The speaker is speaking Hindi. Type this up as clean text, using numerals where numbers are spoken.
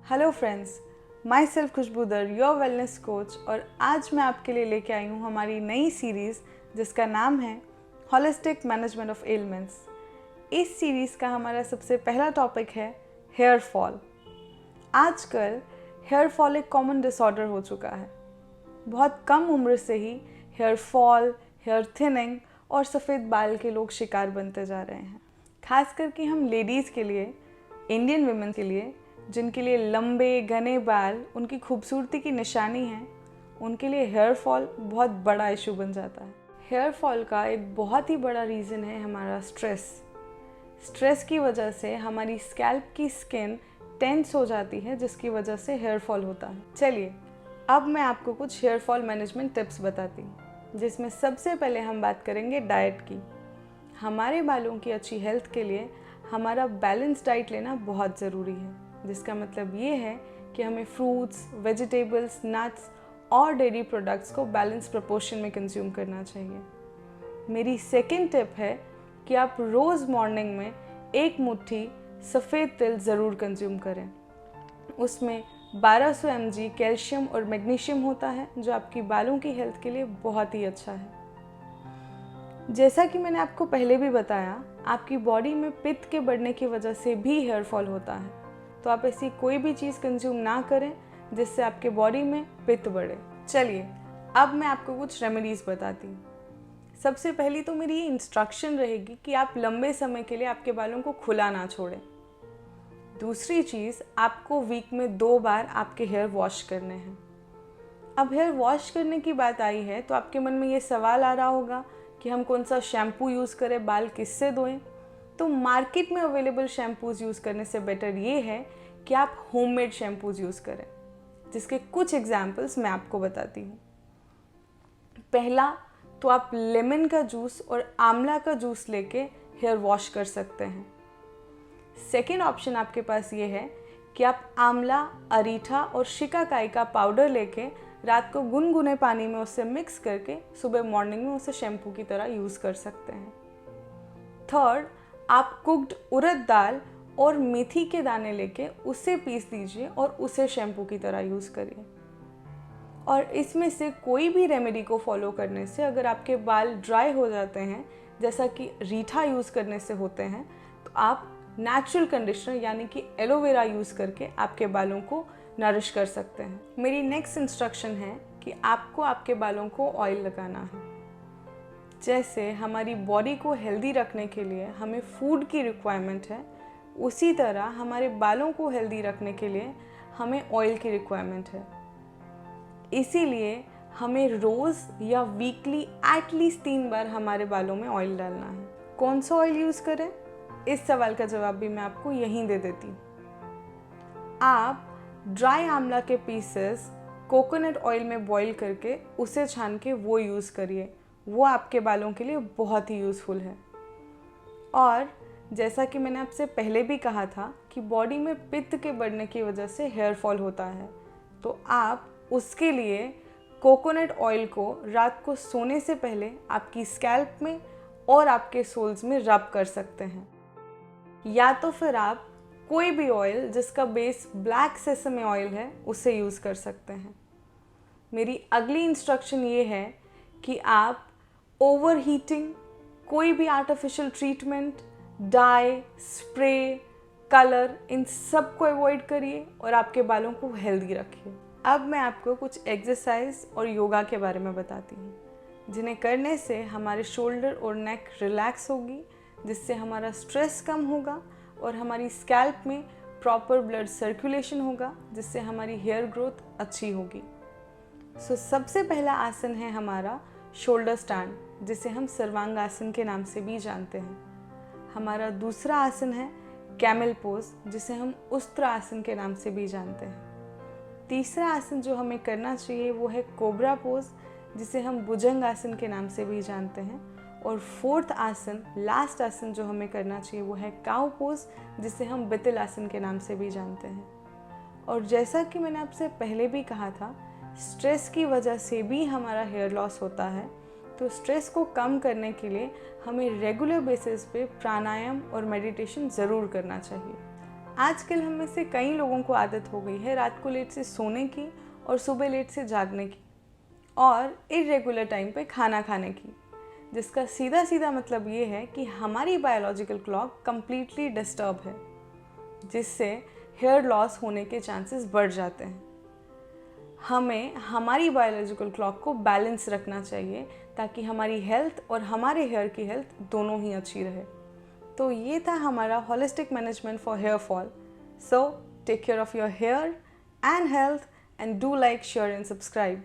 Hello friends, myself Khushbudar, your wellness coach. और आज मैं आपके लिए लेके आई हूँ हमारी नई सीरीज़ जिसका नाम है होलिस्टिक मैनेजमेंट ऑफ एलिमेंट्स। इस सीरीज़ का हमारा सबसे पहला टॉपिक है हेयर फॉल। आजकल हेयर फॉल एक कॉमन डिसऑर्डर हो चुका है। बहुत कम उम्र से ही हेयर फॉल, हेयर थिनिंग और सफ़ेद बाल के लोग शिकार बनते जा रहे हैं। खास करके हम लेडीज़ के लिए, इंडियन वुमेन के लिए, जिनके लिए लंबे घने बाल उनकी खूबसूरती की निशानी है, उनके लिए हेयर फॉल बहुत बड़ा इशू बन जाता है। हेयर फॉल का एक बहुत ही बड़ा रीज़न है हमारा स्ट्रेस की वजह से हमारी स्कैल्प की स्किन टेंस हो जाती है, जिसकी वजह से हेयर फॉल होता है। चलिए अब मैं आपको कुछ हेयर फॉल मैनेजमेंट टिप्स बताती हूँ, जिसमें सबसे पहले हम बात करेंगे डाइट की। हमारे बालों की अच्छी हेल्थ के लिए हमारा बैलेंस डाइट लेना बहुत ज़रूरी है, जिसका मतलब ये है कि हमें फ्रूट्स, वेजिटेबल्स, नट्स और डेयरी प्रोडक्ट्स को बैलेंस प्रोपोर्शन में कंज्यूम करना चाहिए। मेरी सेकंड टिप है कि आप रोज़ मॉर्निंग में एक मुट्ठी सफ़ेद तिल ज़रूर कंज्यूम करें। उसमें 1200 mg कैल्शियम और मैग्नीशियम होता है, जो आपकी बालों की हेल्थ के लिए बहुत ही अच्छा है। जैसा कि मैंने आपको पहले भी बताया, आपकी बॉडी में पित्त के बढ़ने की वजह से भी हेयर फॉल होता है, तो आप ऐसी कोई भी चीज़ कंज्यूम ना करें जिससे आपके बॉडी में पित्त बढ़े। चलिए अब मैं आपको कुछ रेमेडीज़ बताती हूँ। सबसे पहली तो मेरी ये इंस्ट्रक्शन रहेगी कि आप लंबे समय के लिए आपके बालों को खुला ना छोड़ें। दूसरी चीज़, आपको वीक में 2 बार आपके हेयर वॉश करने हैं। अब हेयर वॉश करने की बात आई है तो आपके मन में ये सवाल आ रहा होगा कि हम कौन सा शैम्पू यूज़ करें, बाल किससे धोएं। तो मार्केट में अवेलेबल शैम्पूज़ यूज़ करने से बेटर ये है कि आप होममेड शैम्पूज़ यूज़ करें, जिसके कुछ एग्जाम्पल्स मैं आपको बताती हूँ। पहला तो आप लेमन का जूस और आंवला का जूस लेके हेयर वॉश कर सकते हैं। सेकेंड ऑप्शन आपके पास ये है कि आप आंवला, अरीठा और शिकाकाई का पाउडर लेके रात को गुनगुने पानी में उससे मिक्स करके सुबह मॉर्निंग में उसे शैम्पू की तरह यूज़ कर सकते हैं। थर्ड, आप कुक्ड उड़द दाल और मेथी के दाने लेके उसे पीस दीजिए और उसे शैम्पू की तरह यूज़ करिए। और इसमें से कोई भी रेमेडी को फॉलो करने से अगर आपके बाल ड्राई हो जाते हैं, जैसा कि रीठा यूज़ करने से होते हैं, तो आप नेचुरल कंडीशनर यानी कि एलोवेरा यूज़ करके आपके बालों को नरिश कर सकते हैं। मेरी नेक्स्ट इंस्ट्रक्शन है कि आपको आपके बालों को ऑयल लगाना है। जैसे हमारी बॉडी को हेल्दी रखने के लिए हमें फूड की रिक्वायरमेंट है, उसी तरह हमारे बालों को हेल्दी रखने के लिए हमें ऑयल की रिक्वायरमेंट है। इसीलिए हमें रोज़ या वीकली एटलीस्ट 3 बार हमारे बालों में ऑयल डालना है। कौन सा ऑयल यूज़ करें, इस सवाल का जवाब भी मैं आपको यहीं दे देती हूँ। आप ड्राई आंवला के पीसेस कोकोनट ऑयल में बॉईल करके उसे छान के वो यूज़ करिए, वो आपके बालों के लिए बहुत ही यूज़फुल है। और जैसा कि मैंने आपसे पहले भी कहा था कि बॉडी में पित्त के बढ़ने की वजह से हेयर फॉल होता है, तो आप उसके लिए कोकोनट ऑयल को रात को सोने से पहले आपकी स्कैल्प में और आपके सोल्स में रब कर सकते हैं। या तो फिर आप कोई भी ऑयल जिसका बेस ब्लैक सेसमे ऑयल है उसे यूज़ कर सकते हैं। मेरी अगली इंस्ट्रक्शन ये है कि आप ओवर हीटिंग, कोई भी artificial treatment, dye, spray, colour, इन सब को अवॉइड करिए और आपके बालों को हेल्दी रखिए। अब मैं आपको कुछ एक्सरसाइज और योगा के बारे में बताती हूँ, जिन्हें करने से हमारे शोल्डर और नेक रिलैक्स होगी, जिससे हमारा स्ट्रेस कम होगा और हमारी स्कैल्प में प्रॉपर ब्लड सर्कुलेशन होगा, जिससे हमारी हेयर ग्रोथ अच्छी होगी। सबसे पहला आसन है हमारा शोल्डर स्टैंड, जिसे हम सर्वांग आसन के नाम से भी जानते हैं। हमारा दूसरा आसन है कैमल पोज, जिसे हम उस्त्र आसन के नाम से भी जानते हैं। तीसरा आसन जो हमें करना चाहिए वो है कोबरा पोज, जिसे हम भुजंग आसन के नाम से भी जानते हैं। और फोर्थ आसन, लास्ट आसन जो हमें करना चाहिए वो है काउ पोज, जिसे हम बितिल आसन के नाम से भी जानते हैं। और जैसा कि मैंने आपसे पहले भी कहा था, स्ट्रेस की वजह से भी हमारा हेयर लॉस होता है, तो स्ट्रेस को कम करने के लिए हमें रेगुलर बेसिस पे प्राणायाम और मेडिटेशन ज़रूर करना चाहिए। आजकल हम में से कई लोगों को आदत हो गई है रात को लेट से सोने की और सुबह लेट से जागने की और इर्रेगुलर टाइम पे खाना खाने की, जिसका सीधा सीधा मतलब ये है कि हमारी बायोलॉजिकल क्लॉक कंप्लीटली डिस्टर्ब है, जिससे हेयर लॉस होने के चांसेस बढ़ जाते हैं। हमें हमारी बायोलॉजिकल क्लॉक को बैलेंस रखना चाहिए ताकि हमारी हेल्थ और हमारे हेयर की हेल्थ दोनों ही अच्छी रहे। तो ये था हमारा holistic management for hair fall. So take care of your hair and health and do like, share and subscribe.